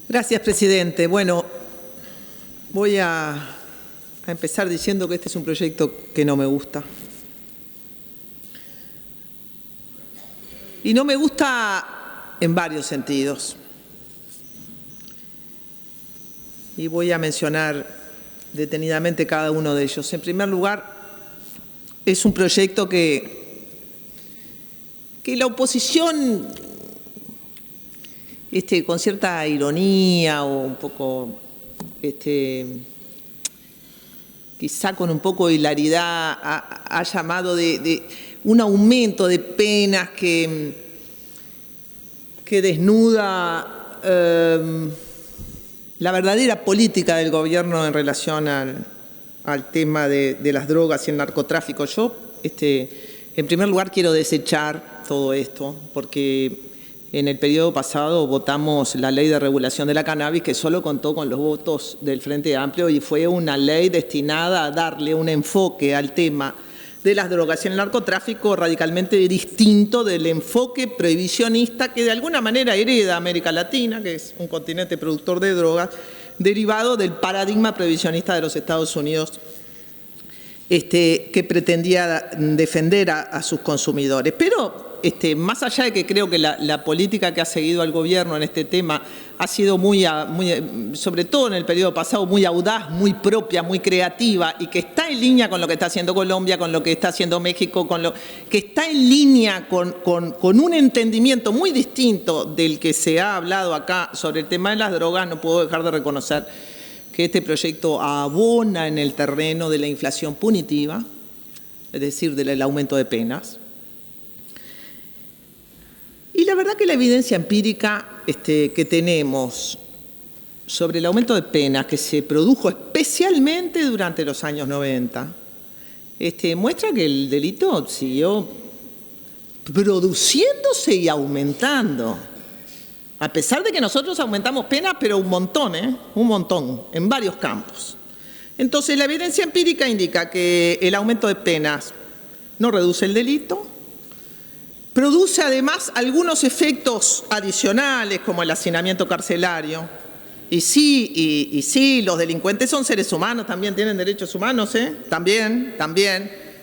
Gracias, presidente. Bueno, voy a empezar diciendo que este es un proyecto que no me gusta. Y no me gusta en varios sentidos. Y voy a mencionar detenidamente cada uno de ellos. En primer lugar, es un proyecto que la oposición, con cierta ironía o un poco, quizá con un poco de hilaridad, ha llamado de un aumento de penas que desnuda la verdadera política del gobierno en relación al tema de las drogas y el narcotráfico. Yo, en primer lugar, quiero desechar todo esto, porque en el periodo pasado votamos la ley de regulación de la cannabis, que solo contó con los votos del Frente Amplio y fue una ley destinada a darle un enfoque al tema de las drogas y el narcotráfico radicalmente distinto del enfoque prohibicionista que de alguna manera hereda América Latina, que es un continente productor de drogas, derivado del paradigma prohibicionista de los Estados Unidos, que pretendía defender a sus consumidores. Pero más allá de que creo que la política que ha seguido al gobierno en este tema ha sido muy, sobre todo en el periodo pasado, muy audaz, muy propia, muy creativa, y que está en línea con lo que está haciendo Colombia, con lo que está haciendo México, con lo que está en línea con un entendimiento muy distinto del que se ha hablado acá sobre el tema de las drogas, no puedo dejar de reconocer que este proyecto abona en el terreno de la inflación punitiva, es decir, del aumento de penas. Y la verdad que la evidencia empírica que tenemos sobre el aumento de penas que se produjo especialmente durante los años 90, muestra que el delito siguió produciéndose y aumentando. A pesar de que nosotros aumentamos penas, pero un montón, en varios campos. Entonces, la evidencia empírica indica que el aumento de penas no reduce el delito, produce además algunos efectos adicionales, como el hacinamiento carcelario. Y sí, los delincuentes son seres humanos, también tienen derechos humanos, También.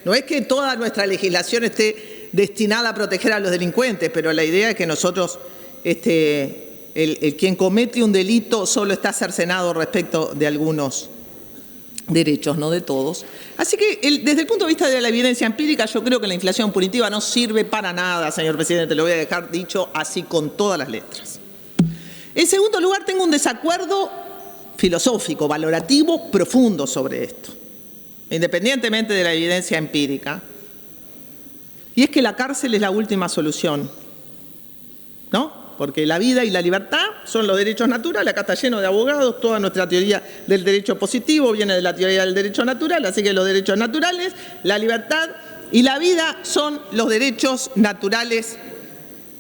No es que toda nuestra legislación esté destinada a proteger a los delincuentes, pero la idea es que nosotros, quien comete un delito solo está cercenado respecto de algunos derechos, no de todos. Así que desde el punto de vista de la evidencia empírica, yo creo que la inflación punitiva no sirve para nada, señor presidente, lo voy a dejar dicho así con todas las letras. En segundo lugar, tengo un desacuerdo filosófico, valorativo, profundo sobre esto, independientemente de la evidencia empírica, y es que la cárcel es la última solución, ¿no? Porque la vida y la libertad son los derechos naturales. Acá está lleno de abogados, toda nuestra teoría del derecho positivo viene de la teoría del derecho natural, así que los derechos naturales, la libertad y la vida son los derechos naturales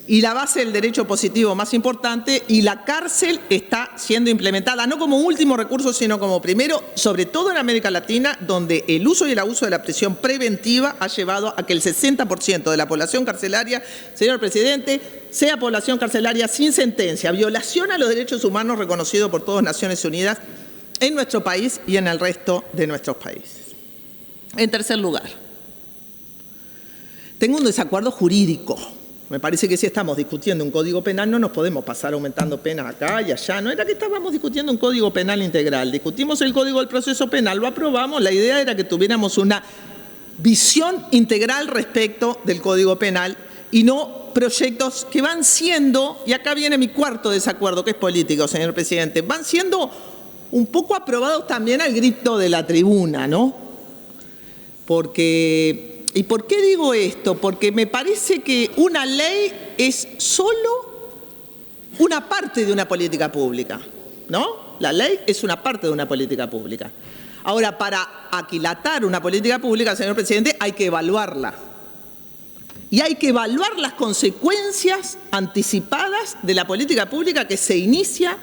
y la base del derecho positivo más importante, y la cárcel está siendo implementada no como último recurso, sino como primero, sobre todo en América Latina, donde el uso y el abuso de la prisión preventiva ha llevado a que el 60% de la población carcelaria, señor presidente, sea población carcelaria sin sentencia, violación a los derechos humanos reconocidos por todas Naciones Unidas en nuestro país y en el resto de nuestros países. En tercer lugar, tengo un desacuerdo jurídico. Me parece que si estamos discutiendo un código penal no nos podemos pasar aumentando penas acá y allá. No era que estábamos discutiendo un código penal integral. Discutimos el código del proceso penal, lo aprobamos. La idea era que tuviéramos una visión integral respecto del código penal y no proyectos que van siendo, y acá viene mi cuarto desacuerdo, que es político, señor presidente, van siendo un poco aprobados también al grito de la tribuna, ¿no? ¿Y por qué digo esto? Porque me parece que una ley es solo una parte de una política pública, ¿no? La ley es una parte de una política pública. Ahora, para aquilatar una política pública, señor presidente, hay que evaluarla. Y hay que evaluar las consecuencias anticipadas de la política pública que se inicia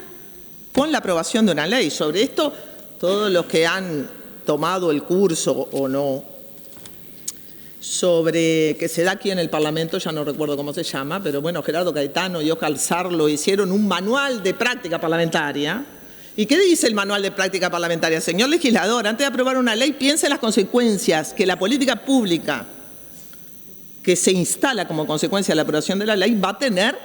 con la aprobación de una ley. Sobre esto, todos los que han tomado el curso o no que se da aquí en el Parlamento, ya no recuerdo cómo se llama, pero bueno, Gerardo Caetano y Oscar Sarlo hicieron un manual de práctica parlamentaria. ¿Y qué dice el manual de práctica parlamentaria? Señor legislador, antes de aprobar una ley, piense en las consecuencias que la política pública que se instala como consecuencia de la aprobación de la ley va a tener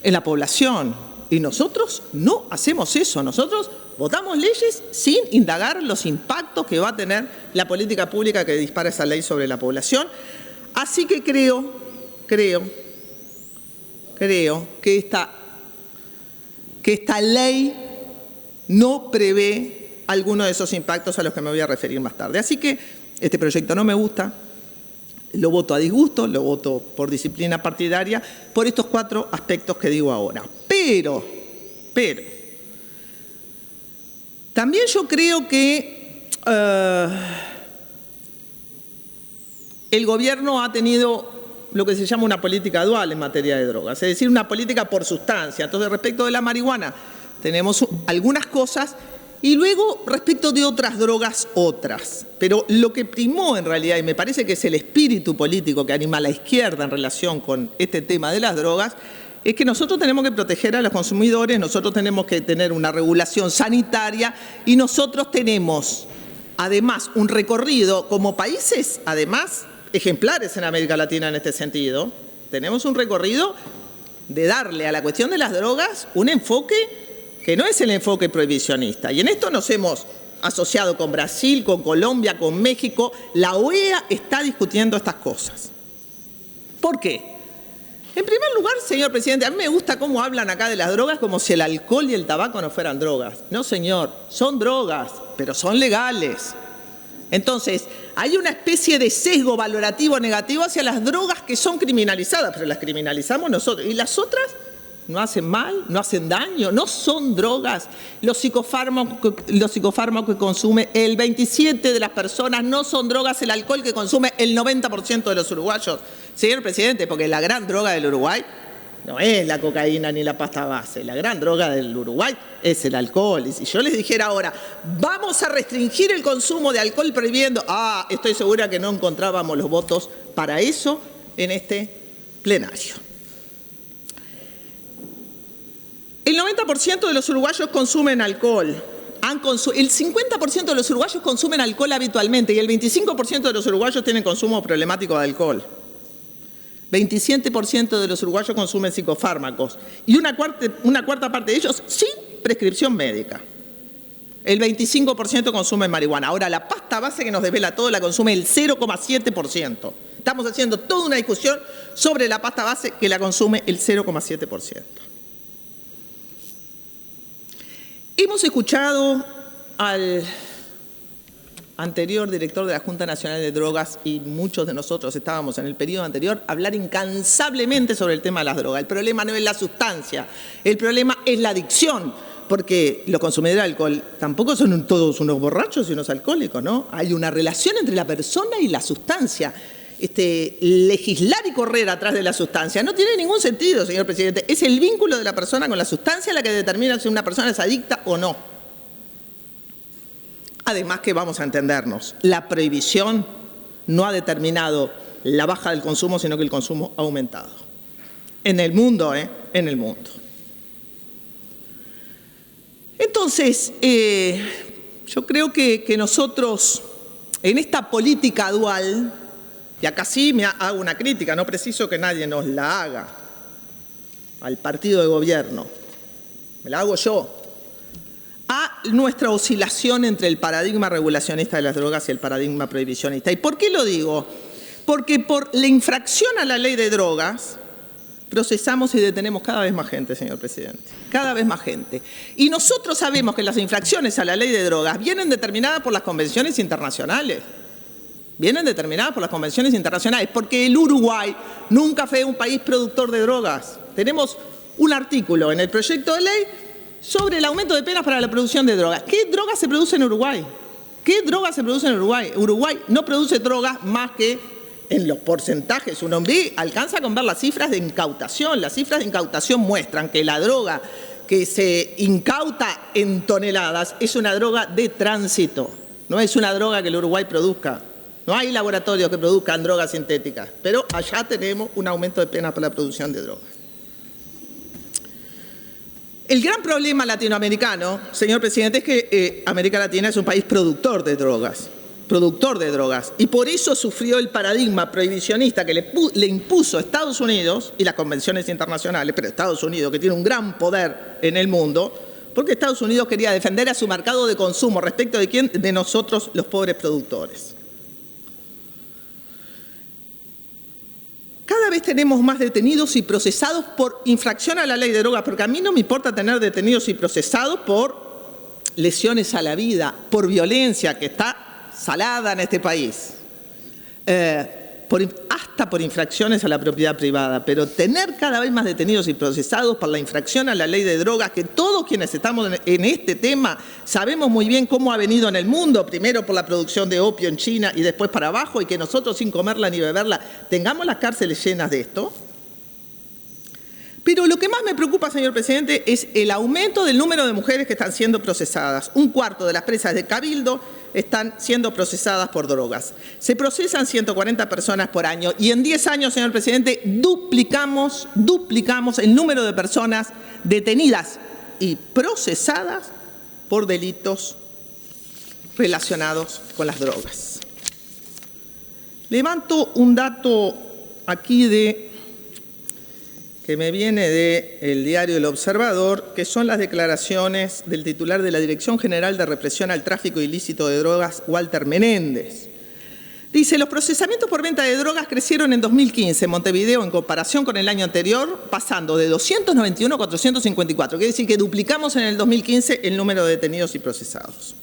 en la población. Y nosotros no hacemos eso. Nosotros votamos leyes sin indagar los impactos que va a tener la política pública que dispara esa ley sobre la población. Así que creo que esta ley no prevé alguno de esos impactos a los que me voy a referir más tarde. Así que este proyecto no me gusta, lo voto a disgusto, lo voto por disciplina partidaria, por estos 4 aspectos que digo ahora. Pero, también yo creo que el gobierno ha tenido lo que se llama una política dual en materia de drogas, es decir, una política por sustancia. Entonces, respecto de la marihuana, tenemos algunas cosas y luego, respecto de otras drogas, otras. Pero lo que primó en realidad, y me parece que es el espíritu político que anima a la izquierda en relación con este tema de las drogas, es que nosotros tenemos que proteger a los consumidores, nosotros tenemos que tener una regulación sanitaria y nosotros tenemos, además, un recorrido como países, además, ejemplares en América Latina en este sentido. Tenemos un recorrido de darle a la cuestión de las drogas un enfoque que no es el enfoque prohibicionista. Y en esto nos hemos asociado con Brasil, con Colombia, con México. La OEA está discutiendo estas cosas. ¿Por qué? En primer lugar, señor presidente, a mí me gusta cómo hablan acá de las drogas como si el alcohol y el tabaco no fueran drogas. No, señor, son drogas, pero son legales. Entonces, hay una especie de sesgo valorativo negativo hacia las drogas que son criminalizadas, pero las criminalizamos nosotros. ¿Y las otras? No hacen mal, no hacen daño, no son drogas. Los psicofármacos que consume el 27% de las personas no son drogas, el alcohol que consume el 90% de los uruguayos. Señor presidente, porque la gran droga del Uruguay no es la cocaína ni la pasta base, la gran droga del Uruguay es el alcohol. Y si yo les dijera ahora, vamos a restringir el consumo de alcohol prohibiendo, estoy segura que no encontrábamos los votos para eso en este plenario. El 90% de los uruguayos consumen alcohol. El 50% de los uruguayos consumen alcohol habitualmente y el 25% de los uruguayos tienen consumo problemático de alcohol. 27% de los uruguayos consumen psicofármacos y una cuarta parte de ellos sin prescripción médica. El 25% consume marihuana. Ahora, la pasta base que nos desvela todo la consume el 0,7%. Estamos haciendo toda una discusión sobre la pasta base que la consume el 0,7%. Hemos escuchado al anterior director de la Junta Nacional de Drogas y muchos de nosotros estábamos en el periodo anterior hablar incansablemente sobre el tema de las drogas. El problema no es la sustancia, el problema es la adicción, porque los consumidores de alcohol tampoco son todos unos borrachos y unos alcohólicos, ¿no? Hay una relación entre la persona y la sustancia. Legislar y correr atrás de la sustancia no tiene ningún sentido, señor presidente. Es el vínculo de la persona con la sustancia la que determina si una persona es adicta o no. Además que vamos a entendernos, la prohibición no ha determinado la baja del consumo, sino que el consumo ha aumentado. En el mundo, en el mundo. Entonces, yo creo que nosotros, en esta política dual, y acá sí me hago una crítica, no preciso que nadie nos la haga, al partido de gobierno, me la hago yo, a nuestra oscilación entre el paradigma regulacionista de las drogas y el paradigma prohibicionista. ¿Y por qué lo digo? Porque por la infracción a la ley de drogas procesamos y detenemos cada vez más gente, señor presidente, cada vez más gente. Y nosotros sabemos que las infracciones a la ley de drogas vienen determinadas por las convenciones internacionales. Vienen determinadas por las convenciones internacionales, porque el Uruguay nunca fue un país productor de drogas. Tenemos un artículo en el proyecto de ley sobre el aumento de penas para la producción de drogas. ¿Qué drogas se produce en Uruguay? ¿Qué drogas se produce en Uruguay? Uruguay no produce drogas más que en los porcentajes. Uno alcanza con ver las cifras de incautación. Las cifras de incautación muestran que la droga que se incauta en toneladas es una droga de tránsito. No es una droga que el Uruguay produzca. No hay laboratorios que produzcan drogas sintéticas, pero allá tenemos un aumento de penas por la producción de drogas. El gran problema latinoamericano, señor presidente, es que América Latina es un país productor de drogas, y por eso sufrió el paradigma prohibicionista que le impuso Estados Unidos y las convenciones internacionales, pero Estados Unidos, que tiene un gran poder en el mundo, porque Estados Unidos quería defender a su mercado de consumo respecto de quién, de nosotros, los pobres productores. Cada vez tenemos más detenidos y procesados por infracción a la ley de drogas, porque a mí no me importa tener detenidos y procesados por lesiones a la vida, por violencia que está salada en este país, hasta por infracciones a la propiedad privada, pero tener cada vez más detenidos y procesados por la infracción a la ley de drogas, que todos quienes estamos en este tema sabemos muy bien cómo ha venido en el mundo, primero por la producción de opio en China y después para abajo, y que nosotros sin comerla ni beberla tengamos las cárceles llenas de esto. Pero lo que más me preocupa, señor presidente, es el aumento del número de mujeres que están siendo procesadas. 1/4 de las presas de Cabildo están siendo procesadas por drogas. Se procesan 140 personas por año y en 10 años, señor presidente, duplicamos el número de personas detenidas y procesadas por delitos relacionados con las drogas. Levanto un dato aquí que me viene del diario El Observador, que son las declaraciones del titular de la Dirección General de Represión al Tráfico Ilícito de Drogas, Walter Menéndez. Dice, los procesamientos por venta de drogas crecieron en 2015 en Montevideo en comparación con el año anterior, pasando de 291 a 454. Quiere decir que duplicamos en el 2015 el número de detenidos y procesados.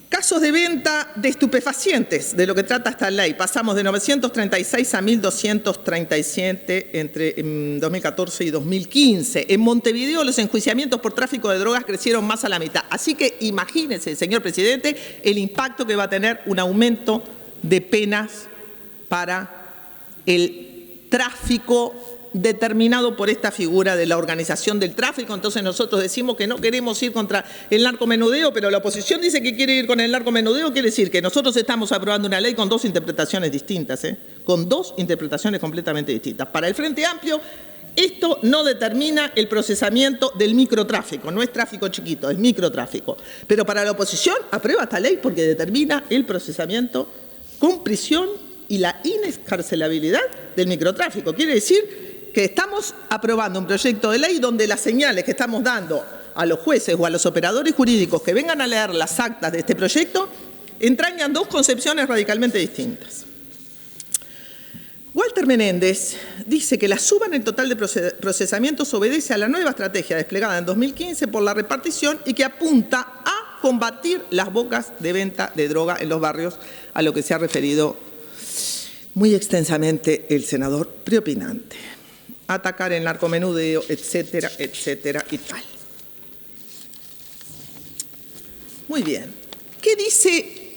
Casos de venta de estupefacientes, de lo que trata esta ley, pasamos de 936 a 1.237 entre 2014 y 2015. En Montevideo los enjuiciamientos por tráfico de drogas crecieron más a la mitad. Así que imagínense, señor presidente, el impacto que va a tener un aumento de penas para el tráfico determinado por esta figura de la organización del tráfico. Entonces nosotros decimos que no queremos ir contra el narcomenudeo, pero la oposición dice que quiere ir con el narcomenudeo. Quiere decir que nosotros estamos aprobando una ley con dos interpretaciones distintas, con dos interpretaciones completamente distintas. Para el Frente Amplio, esto no determina el procesamiento del microtráfico, no es tráfico chiquito, es microtráfico. Pero para la oposición aprueba esta ley porque determina el procesamiento con prisión y la inescarcelabilidad del microtráfico. Quiere decir que estamos aprobando un proyecto de ley donde las señales que estamos dando a los jueces o a los operadores jurídicos que vengan a leer las actas de este proyecto entrañan dos concepciones radicalmente distintas. Walter Menéndez dice que la suba en el total de procesamientos obedece a la nueva estrategia desplegada en 2015 por la repartición y que apunta a combatir las bocas de venta de droga en los barrios, a lo que se ha referido muy extensamente el senador preopinante. Atacar el narcomenudeo, etcétera, etcétera y tal. Muy bien. ¿Qué dice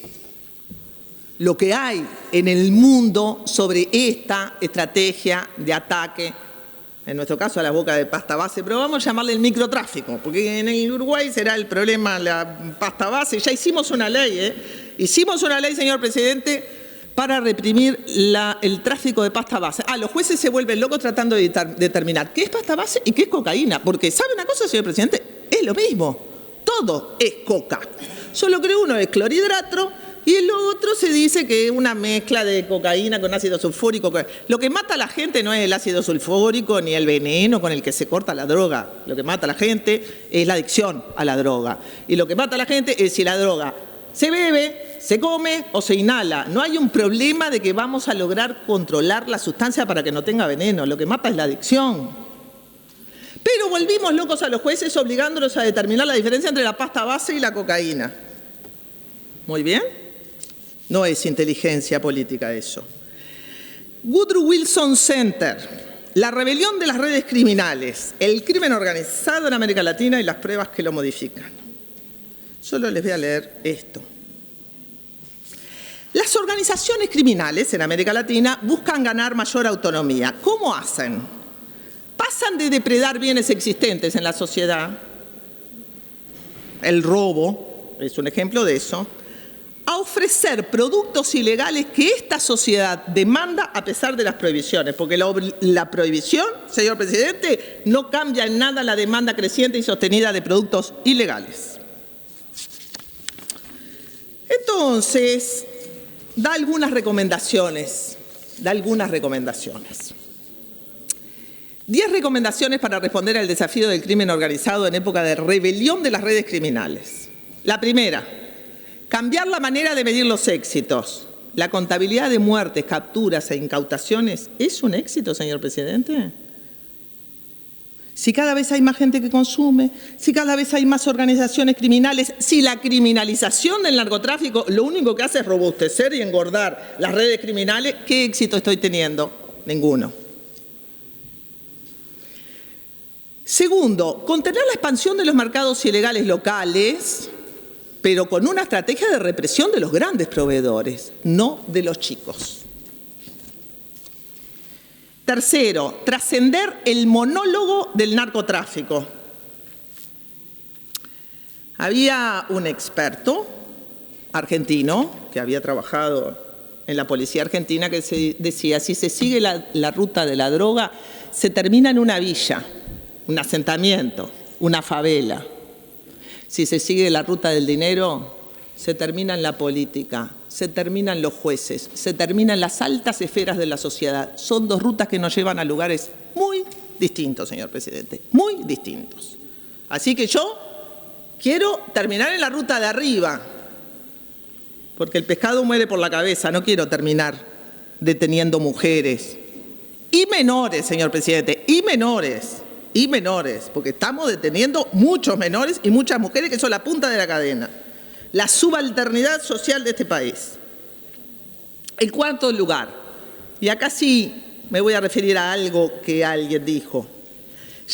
lo que hay en el mundo sobre esta estrategia de ataque, en nuestro caso a la boca de pasta base, pero vamos a llamarle el microtráfico, porque en el Uruguay será el problema la pasta base? Ya hicimos una ley, Hicimos una ley, señor presidente, para reprimir el tráfico de pasta base. Los jueces se vuelven locos tratando de determinar qué es pasta base y qué es cocaína, porque ¿sabe una cosa, señor presidente? Es lo mismo, todo es coca. Solo que uno es clorhidrato y el otro se dice que es una mezcla de cocaína con ácido sulfúrico. Lo que mata a la gente no es el ácido sulfúrico ni el veneno con el que se corta la droga. Lo que mata a la gente es la adicción a la droga. Y lo que mata a la gente es si la droga se bebe, se come o se inhala. No hay un problema de que vamos a lograr controlar la sustancia para que no tenga veneno. Lo que mata es la adicción. Pero volvimos locos a los jueces obligándolos a determinar la diferencia entre la pasta base y la cocaína. Muy bien. No es inteligencia política eso. Woodrow Wilson Center, la rebelión de las redes criminales, el crimen organizado en América Latina y las pruebas que lo modifican. Solo les voy a leer esto. Las organizaciones criminales en América Latina buscan ganar mayor autonomía. ¿Cómo hacen? Pasan de depredar bienes existentes en la sociedad, el robo es un ejemplo de eso, a ofrecer productos ilegales que esta sociedad demanda a pesar de las prohibiciones, porque la prohibición, señor presidente, no cambia en nada la demanda creciente y sostenida de productos ilegales. Entonces, da algunas recomendaciones. 10 recomendaciones para responder al desafío del crimen organizado en época de rebelión de las redes criminales. La primera, cambiar la manera de medir los éxitos. ¿La contabilidad de muertes, capturas e incautaciones es un éxito, señor presidente? Si cada vez hay más gente que consume, si cada vez hay más organizaciones criminales, si la criminalización del narcotráfico lo único que hace es robustecer y engordar las redes criminales, ¿qué éxito estoy teniendo? Ninguno. Segundo, contener la expansión de los mercados ilegales locales, pero con una estrategia de represión de los grandes proveedores, no de los chicos. Tercero, trascender el monólogo del narcotráfico. Había un experto argentino que había trabajado en la policía argentina que decía, si se sigue la ruta de la droga, se termina en una villa, un asentamiento, una favela. Si se sigue la ruta del dinero, se termina en la política, se terminan los jueces, se terminan las altas esferas de la sociedad. Son dos rutas que nos llevan a lugares muy distintos, señor presidente, muy distintos. Así que yo quiero terminar en la ruta de arriba, porque el pescado muere por la cabeza, no quiero terminar deteniendo mujeres y menores, señor presidente, y menores, porque estamos deteniendo muchos menores y muchas mujeres que son la punta de la cadena. La subalternidad social de este país. En cuarto lugar, y acá sí me voy a referir a algo que alguien dijo,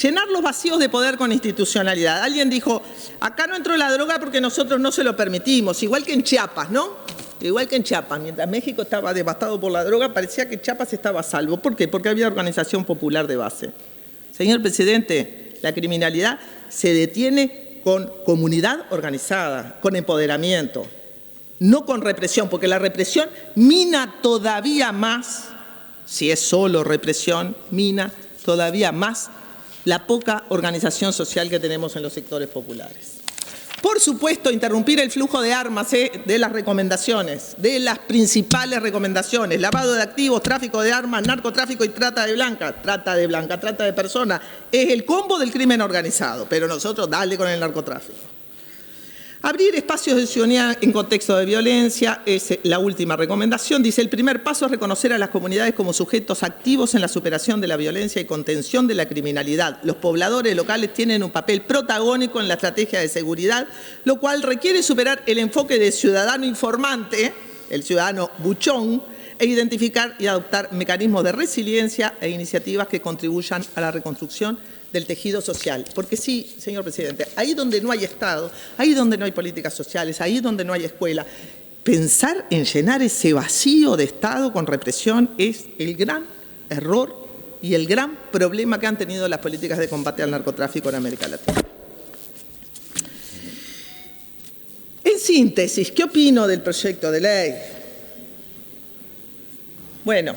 llenar los vacíos de poder con institucionalidad. Alguien dijo, acá no entró la droga porque nosotros no se lo permitimos, igual que en Chiapas, ¿no? Igual que en Chiapas, mientras México estaba devastado por la droga, parecía que Chiapas estaba a salvo. ¿Por qué? Porque había organización popular de base. Señor presidente, la criminalidad se detiene con comunidad organizada, con empoderamiento, no con represión, porque la represión mina todavía más, si es solo represión, mina todavía más la poca organización social que tenemos en los sectores populares. Por supuesto, interrumpir el flujo de armas de las recomendaciones, de las principales recomendaciones, lavado de activos, tráfico de armas, narcotráfico y trata de personas, es el combo del crimen organizado, pero nosotros dale con el narcotráfico. Abrir espacios de ciudadanía en contexto de violencia es la última recomendación. Dice, el primer paso es reconocer a las comunidades como sujetos activos en la superación de la violencia y contención de la criminalidad. Los pobladores locales tienen un papel protagónico en la estrategia de seguridad, lo cual requiere superar el enfoque de ciudadano informante, el ciudadano buchón, e identificar y adoptar mecanismos de resiliencia e iniciativas que contribuyan a la reconstrucción del tejido social. Porque sí, señor presidente, ahí donde no hay Estado, ahí donde no hay políticas sociales, ahí donde no hay escuela, pensar en llenar ese vacío de Estado con represión es el gran error y el gran problema que han tenido las políticas de combate al narcotráfico en América Latina. En síntesis, ¿qué opino del proyecto de ley? Bueno,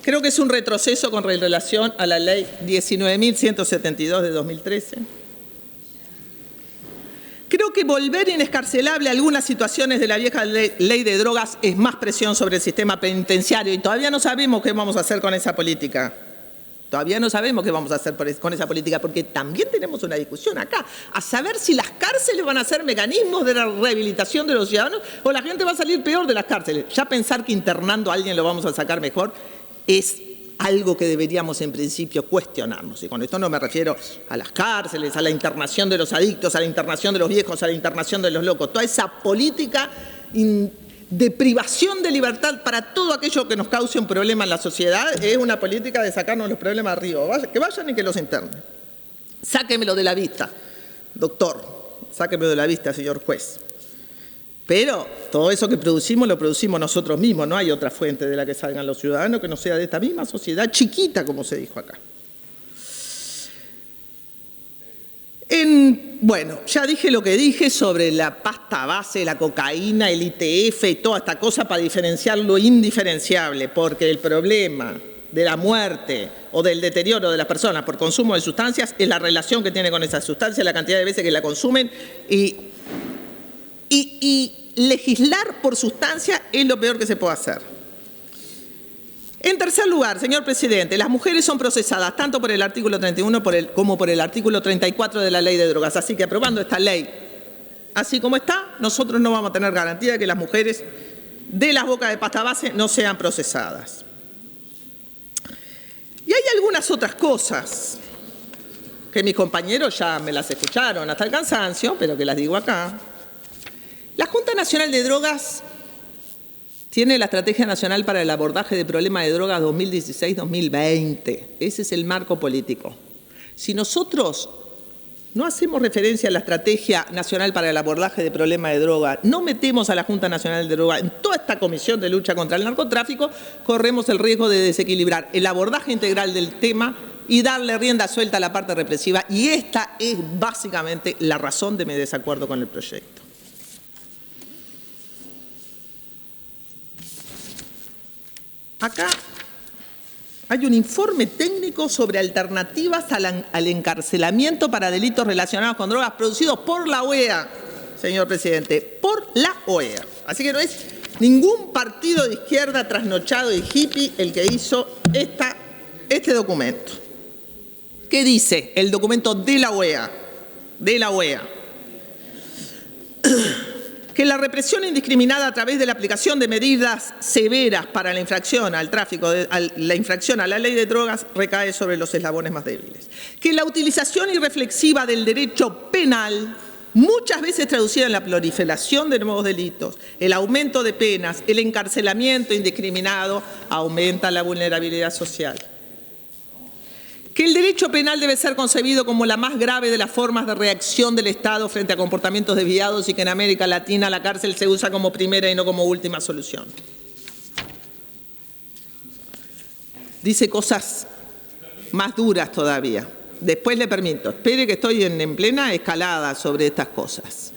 creo que es un retroceso con relación a la ley 19.172 de 2013. Creo que volver inescarcelable algunas situaciones de la vieja ley de drogas es más presión sobre el sistema penitenciario y todavía no sabemos qué vamos a hacer con esa política. Todavía no sabemos qué vamos a hacer con esa política porque también tenemos una discusión acá, a saber si las cárceles van a ser mecanismos de la rehabilitación de los ciudadanos o la gente va a salir peor de las cárceles. Ya pensar que internando a alguien lo vamos a sacar mejor es algo que deberíamos en principio cuestionarnos. Y con esto no me refiero a las cárceles, a la internación de los adictos, a la internación de los viejos, a la internación de los locos. Toda esa política de privación de libertad para todo aquello que nos cause un problema en la sociedad es una política de sacarnos los problemas arriba. Que vayan y que los internen. Sáquemelo de la vista, doctor. Sáquemelo de la vista, señor juez. Pero todo eso que producimos lo producimos nosotros mismos, no hay otra fuente de la que salgan los ciudadanos que no sea de esta misma sociedad chiquita, como se dijo acá. En bueno, ya dije lo que dije sobre la pasta base, la cocaína, el ITF y toda esta cosa para diferenciar lo indiferenciable, porque el problema de la muerte o del deterioro de las personas por consumo de sustancias es la relación que tiene con esas sustancias, la cantidad de veces que la consumen y legislar por sustancia es lo peor que se puede hacer. En tercer lugar, señor presidente, las mujeres son procesadas tanto por el artículo 31 como por el artículo 34 de la Ley de Drogas. Así que aprobando esta ley así como está, nosotros no vamos a tener garantía de que las mujeres de las bocas de pasta base no sean procesadas. Y hay algunas otras cosas que mis compañeros ya me las escucharon hasta el cansancio, pero que las digo acá. La Junta Nacional de Drogas tiene la Estrategia Nacional para el Abordaje de Problemas de Drogas 2016-2020. Ese es el marco político. Si nosotros no hacemos referencia a la Estrategia Nacional para el Abordaje de Problemas de Drogas, no metemos a la Junta Nacional de Drogas en toda esta comisión de lucha contra el narcotráfico, corremos el riesgo de desequilibrar el abordaje integral del tema y darle rienda suelta a la parte represiva. Y esta es básicamente la razón de mi desacuerdo con el proyecto. Acá hay un informe técnico sobre alternativas al encarcelamiento para delitos relacionados con drogas producidos por la OEA, señor presidente, por la OEA. Así que no es ningún partido de izquierda trasnochado y hippie el que hizo este documento. ¿Qué dice el documento de la OEA? De la OEA. Que la represión indiscriminada a través de la aplicación de medidas severas para la infracción al tráfico, la infracción a la ley de drogas recae sobre los eslabones más débiles. Que la utilización irreflexiva del derecho penal, muchas veces traducida en la proliferación de nuevos delitos, el aumento de penas, el encarcelamiento indiscriminado, aumenta la vulnerabilidad social. Que el derecho penal debe ser concebido como la más grave de las formas de reacción del Estado frente a comportamientos desviados y que en América Latina la cárcel se usa como primera y no como última solución. Dice cosas más duras todavía. Después le permito. Espere que estoy en plena escalada sobre estas cosas.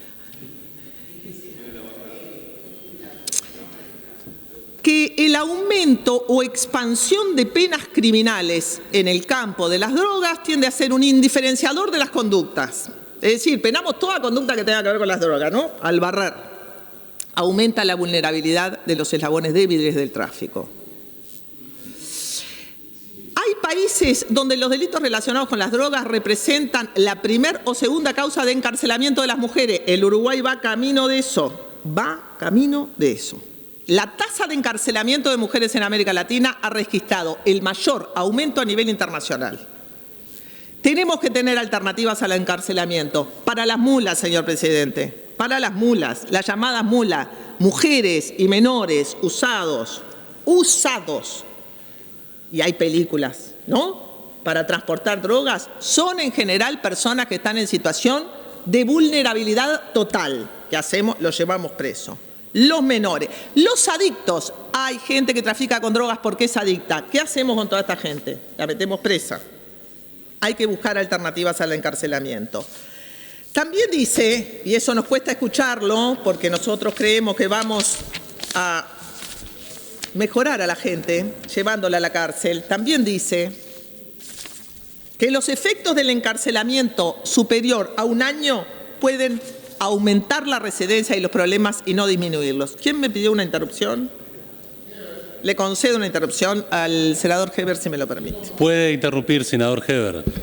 Que el aumento o expansión de penas criminales en el campo de las drogas tiende a ser un indiferenciador de las conductas. Es decir, penamos toda conducta que tenga que ver con las drogas, ¿no? Al barrer. Aumenta la vulnerabilidad de los eslabones débiles del tráfico. Hay países donde los delitos relacionados con las drogas representan la primera o segunda causa de encarcelamiento de las mujeres. El Uruguay va camino de eso. Va camino de eso. La tasa de encarcelamiento de mujeres en América Latina ha registrado el mayor aumento a nivel internacional. Tenemos que tener alternativas al encarcelamiento. Para las mulas, señor presidente, para las mulas, las llamadas mulas, mujeres y menores usados, y hay películas, ¿no?, para transportar drogas, son en general personas que están en situación de vulnerabilidad total. ¿Qué hacemos? Los llevamos presos. Los menores, los adictos. Hay gente que trafica con drogas porque es adicta. ¿Qué hacemos con toda esta gente? La metemos presa. Hay que buscar alternativas al encarcelamiento. También dice, y eso nos cuesta escucharlo porque nosotros creemos que vamos a mejorar a la gente llevándola a la cárcel, también dice que los efectos del encarcelamiento superior a 1 año pueden aumentar la residencia y los problemas y no disminuirlos. ¿Quién me pidió una interrupción? Le concedo una interrupción al senador Heber, si me lo permite. Puede interrumpir, senador Heber.